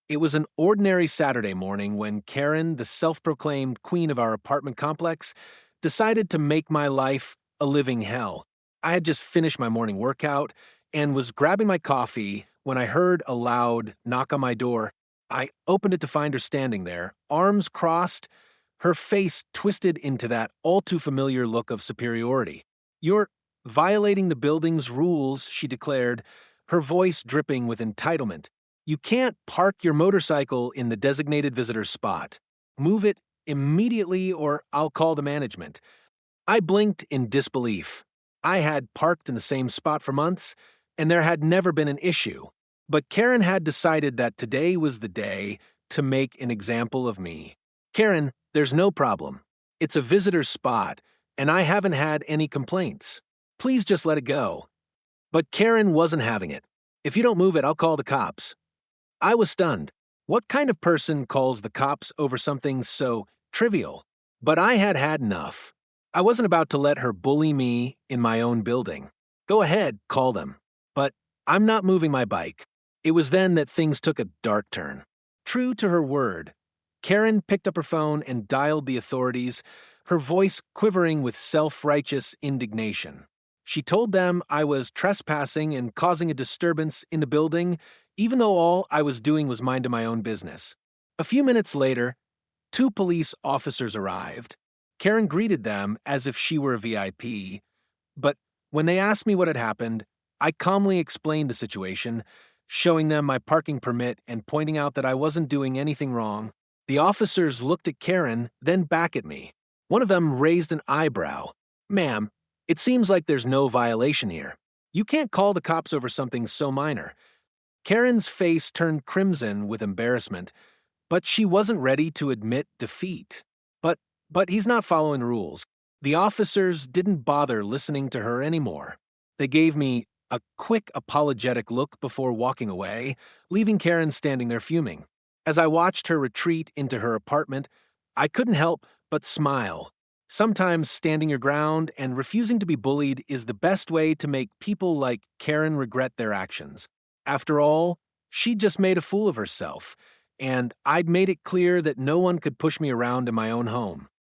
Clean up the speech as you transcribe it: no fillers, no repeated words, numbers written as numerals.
It was an ordinary Saturday morning when Karen, the self-proclaimed queen of our apartment complex, decided to make my life a living hell. I had just finished my morning workout and was grabbing my coffee when I heard a loud knock on my door. I opened it to find her standing there, arms crossed, her face twisted into that all too familiar look of superiority. "You're violating the building's rules," she declared, her voice dripping with entitlement. "You can't park your motorcycle in the designated visitor spot. Move it immediately or I'll call the management." I blinked in disbelief. I had parked in the same spot for months, and there had never been an issue. But Karen had decided that today was the day to make an example of me. "Karen, there's no problem. It's a visitor spot, and I haven't had any complaints. Please just let it go." But Karen wasn't having it. "If you don't move it, I'll call the cops." I was stunned. What kind of person calls the cops over something so trivial? But I had had enough. I wasn't about to let her bully me in my own building. "Go ahead, call them. But I'm not moving my bike." It was then that things took a dark turn. True to her word, Karen picked up her phone and dialed the authorities, her voice quivering with self-righteous indignation. She told them I was trespassing and causing a disturbance in the building, even though all I was doing was minding my own business. A few minutes later, two police officers arrived. Karen greeted them as if she were a VIP, but when they asked me what had happened, I calmly explained the situation, showing them my parking permit and pointing out that I wasn't doing anything wrong. The officers looked at Karen, then back at me. One of them raised an eyebrow. "Ma'am, it seems like there's no violation here. You can't call the cops over something so minor." Karen's face turned crimson with embarrassment, but she wasn't ready to admit defeat. But, but he's not following rules. The officers didn't bother listening to her anymore. They gave me a quick apologetic look before walking away, leaving Karen standing there fuming. As I watched her retreat into her apartment, I couldn't help but smile. Sometimes standing your ground and refusing to be bullied is the best way to make people like Karen regret their actions. After all, she'd just made a fool of herself, and I'd made it clear that no one could push me around in my own home.